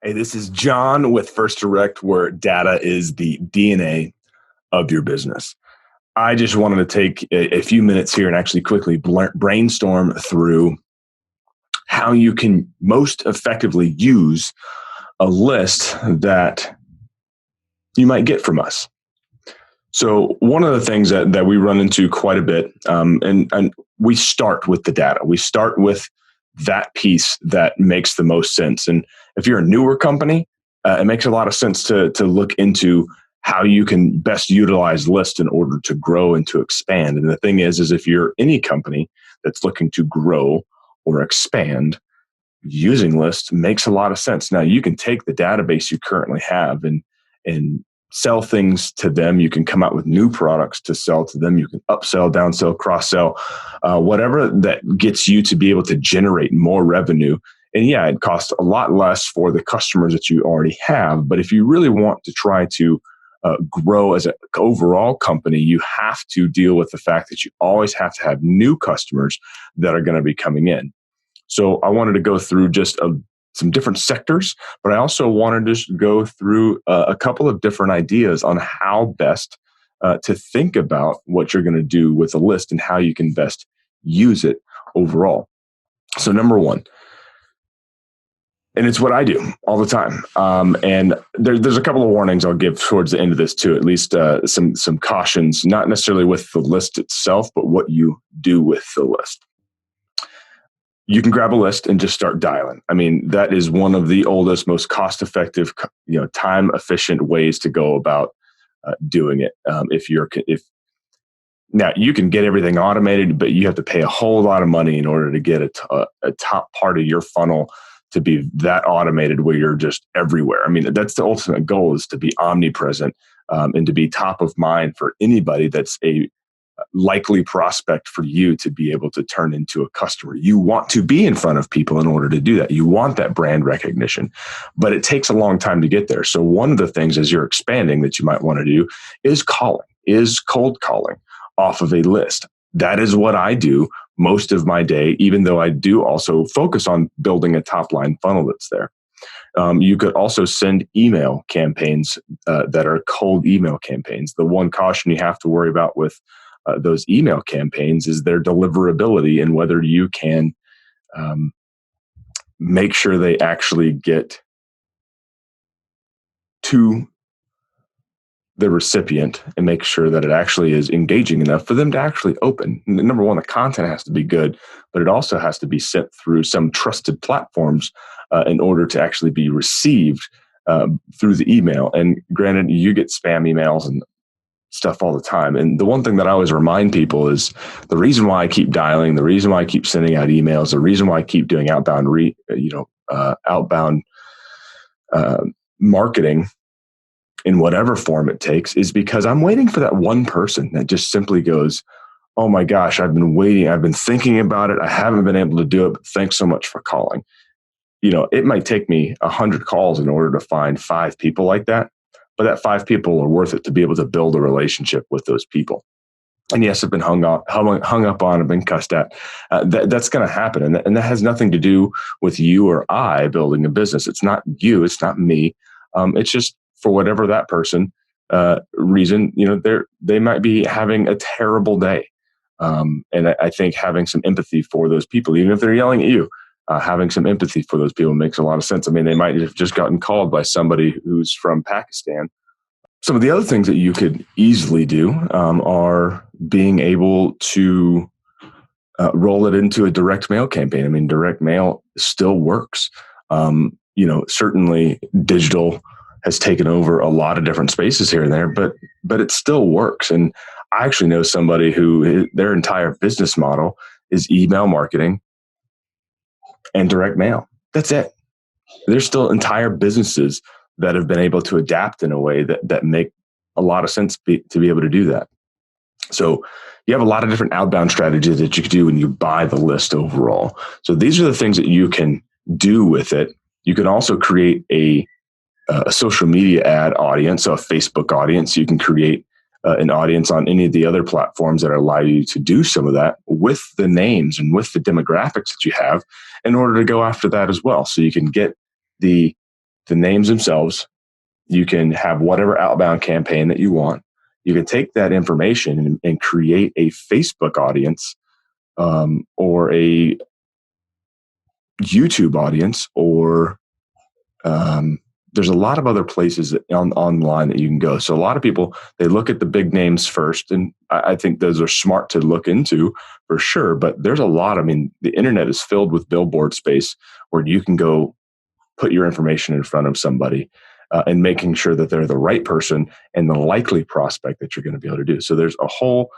Hey, this is John with First Direct, where data is the DNA of your business. I just wanted to take a few minutes here and actually quickly brainstorm through how you can most effectively use a list that you might get from us. So one of the things that we run into quite a bit, and we start with the data. We start with that piece that makes the most sense. And if you're a newer company, it makes a lot of sense to look into how you can best utilize lists in order to grow and to expand. And the thing is if you're any company that's looking to grow or expand, using lists makes a lot of sense. Now you can take the database you currently have and sell things to them. You can come out with new products to sell to them. You can upsell, downsell, cross-sell, whatever that gets you to be able to generate more revenue. And yeah, it costs a lot less for the customers that you already have. But if you really want to try to grow as an overall company, you have to deal with the fact that you always have to have new customers that are going to be coming in. So I wanted to go through just some different sectors, but I also wanted to just go through a couple of different ideas on how best to think about what you're going to do with a list and how you can best use it overall. So number one, and it's what I do all the time. And there's a couple of warnings I'll give towards the end of this too, at least some cautions, not necessarily with the list itself, but what you do with the list. You can grab a list and just start dialing. I mean, that is one of the oldest, most cost-effective, time-efficient ways to go about doing it. If now you can get everything automated, but you have to pay a whole lot of money in order to get a top part of your funnel to be that automated where you're just everywhere. I mean, that's the ultimate goal, is to be omnipresent and to be top of mind for anybody that's a likely prospect for you to be able to turn into a customer. You want to be in front of people in order to do that. You want that brand recognition, but it takes a long time to get there. So one of the things as you're expanding that you might want to do is cold calling off of a list. That is what I do most of my day, even though I do also focus on building a top line funnel that's there. You could also send email campaigns that are cold email campaigns. The one caution you have to worry about with those email campaigns is their deliverability and whether you can make sure they actually get to the recipient and make sure that it actually is engaging enough for them to actually open. Number one, the content has to be good, but it also has to be sent through some trusted platforms in order to actually be received through the email. And granted, you get spam emails and stuff all the time. And the one thing that I always remind people is the reason why I keep dialing, the reason why I keep sending out emails, the reason why I keep doing outbound marketing in whatever form it takes is because I'm waiting for that one person that just simply goes, oh my gosh, I've been waiting. I've been thinking about it. I haven't been able to do it, but thanks so much for calling. It might take me 100 calls in order to find 5 people like that. But that 5 people are worth it to be able to build a relationship with those people. And yes, I've been hung up on, I've been cussed at. That's going to happen. And that has nothing to do with you or I building a business. It's not you. It's not me. It's just for whatever that person reason, they might be having a terrible day. And I think having some empathy for those people, even if they're yelling at you, having some empathy for those people makes a lot of sense. I mean, they might have just gotten called by somebody who's from Pakistan. Some of the other things that you could easily do are being able to roll it into a direct mail campaign. I mean, direct mail still works. Certainly digital has taken over a lot of different spaces here and there, but it still works. And I actually know somebody who their entire business model is email marketing and direct mail. That's it. There's still entire businesses that have been able to adapt in a way that make a lot of sense to be able to do that. So you have a lot of different outbound strategies that you can do when you buy the list overall. So these are the things that you can do with it. You can also create a social media ad audience, so a Facebook audience. You can create an audience on any of the other platforms that allow you to do some of that with the names and with the demographics that you have in order to go after that as well. So you can get the the names themselves. You can have whatever outbound campaign that you want. You can take that information and create a Facebook audience, or a YouTube audience, or there's a lot of other places online that you can go. So a lot of people, they look at the big names first, and I think those are smart to look into for sure. But there's a lot. I mean, the internet is filled with billboard space where you can go put your information in front of somebody, and making sure that they're the right person and the likely prospect that you're going to be able to do. So there's a whole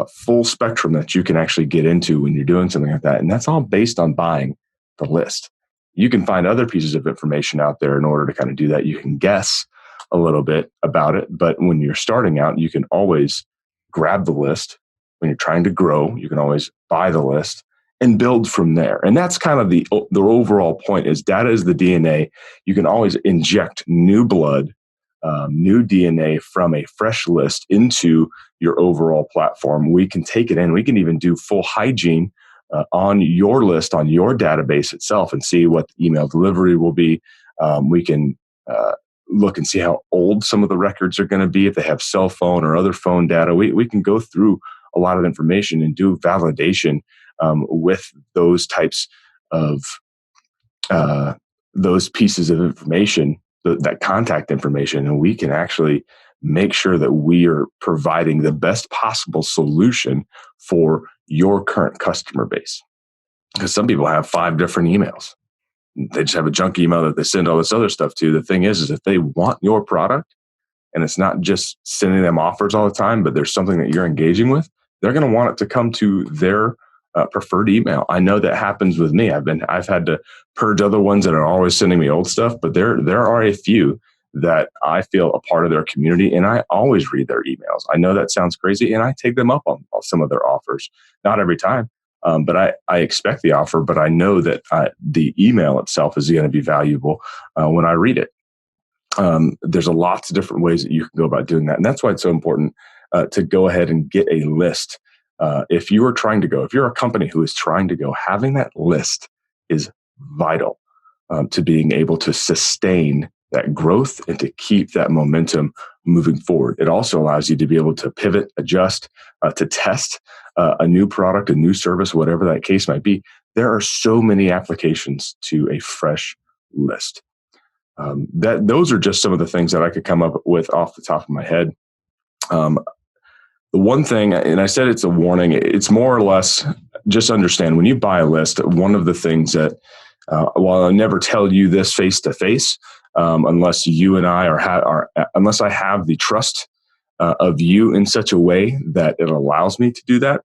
full spectrum that you can actually get into when you're doing something like that. And that's all based on buying the list. You can find other pieces of information out there in order to kind of do that. You can guess a little bit about it, but when you're starting out, you can always grab the list. When you're trying to grow, you can always buy the list and build from there. And that's kind of the overall point. Is data is the DNA. You can always inject new blood, new DNA from a fresh list into your overall platform. We can take it in. We can even do full hygiene on your list, on your database itself, and see what the email delivery will be. We can look and see how old some of the records are going to be, if they have cell phone or other phone data. We can go through a lot of information and do validation with those types of those pieces of information, that contact information, and we can actually make sure that we are providing the best possible solution for your current customer base. Because some people have 5 different emails. They just have a junk email that they send all this other stuff to. The thing is if they want your product, and it's not just sending them offers all the time, but there's something that you're engaging with, they're going to want it to come to their preferred email. I know that happens with me. I've had to purge other ones that are always sending me old stuff, but there are a few that I feel a part of their community, and I always read their emails. I know that sounds crazy, and I take them up on some of their offers. Not every time, but I expect the offer, but I know that the email itself is going to be valuable when I read it. There's a lots of different ways that you can go about doing that, and that's why it's so important to go ahead and get a list. If you're a company who is trying to go, having that list is vital to being able to sustain that growth and to keep that momentum moving forward. It also allows you to be able to pivot, adjust, to test a new product, a new service, whatever that case might be. There are so many applications to a fresh list. Those are just some of the things that I could come up with off the top of my head. The one thing, and I said it's a warning, it's more or less just understand when you buy a list, one of the things that, while I'll never tell you this face to face, unless you and I unless I have the trust of you in such a way that it allows me to do that,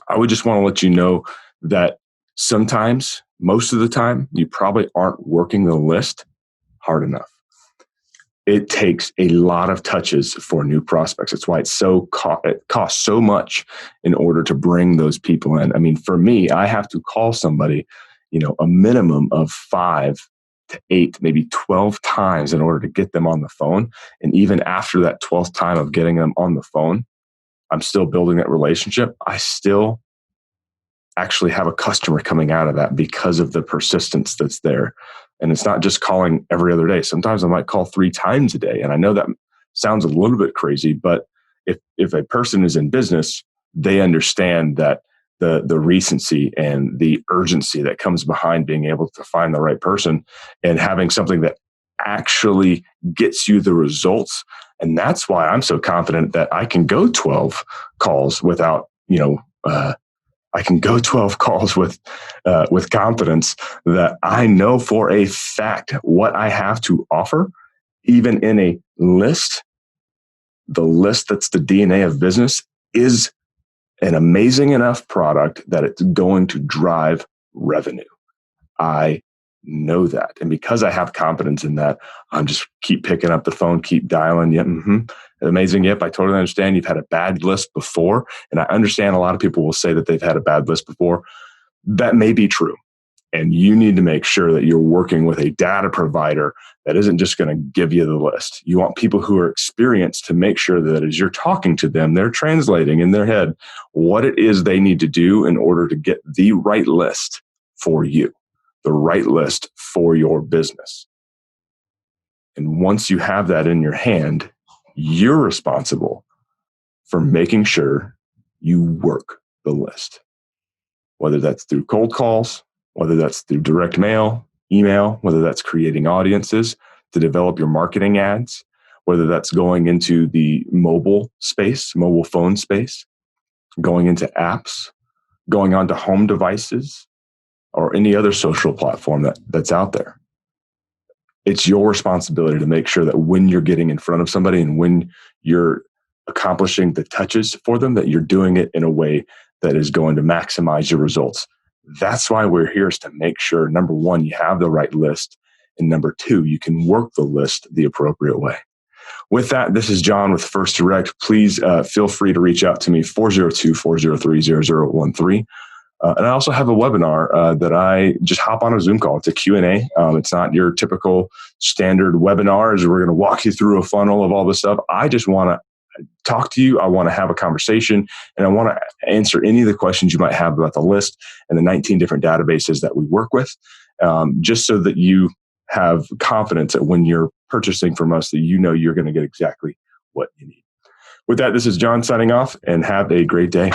I would just want to let you know that sometimes, most of the time, you probably aren't working the list hard enough. It takes a lot of touches for new prospects. It's why it costs so much in order to bring those people in. I mean, for me, I have to call somebody, a minimum of 5 to 8, maybe 12 times in order to get them on the phone. And even after that 12th time of getting them on the phone, I'm still building that relationship. I still actually have a customer coming out of that because of the persistence that's there. And it's not just calling every other day. Sometimes I might call 3 times a day. And I know that sounds a little bit crazy, but if a person is in business, they understand that the recency and the urgency that comes behind being able to find the right person and having something that actually gets you the results. And that's why I'm so confident that I can go 12 calls without, I can go 12 calls with confidence that I know for a fact what I have to offer, even in a list. The list that's the DNA of business is an amazing enough product that it's going to drive revenue. I know that. And because I have confidence in that, I'm just keep picking up the phone, keep dialing. Yep. Amazing. Yep. I totally understand. You've had a bad list before. And I understand a lot of people will say that they've had a bad list before. That may be true. And you need to make sure that you're working with a data provider that isn't just going to give you the list. You want people who are experienced to make sure that as you're talking to them, they're translating in their head what it is they need to do in order to get the right list for you, the right list for your business. And once you have that in your hand, you're responsible for making sure you work the list, whether that's through cold calls, whether that's through direct mail, email, whether that's creating audiences to develop your marketing ads, whether that's going into the mobile space, mobile phone space, going into apps, going onto home devices, or any other social platform that's out there. It's your responsibility to make sure that when you're getting in front of somebody and when you're accomplishing the touches for them, that you're doing it in a way that is going to maximize your results. That's why we're here, is to make sure, number one, you have the right list, and number two, you can work the list the appropriate way. With that, this is John with First Direct. Please feel free to reach out to me, 402-403-0013. And I also have a webinar that I just hop on a Zoom call. It's a Q&A. It's not your typical standard webinar as we're going to walk you through a funnel of all this stuff. I just want to talk to you. I want to have a conversation, and I want to answer any of the questions you might have about the list and the 19 different databases that we work with, just so that you have confidence that when you're purchasing from us, that you know you're going to get exactly what you need. With that, this is John signing off, and have a great day.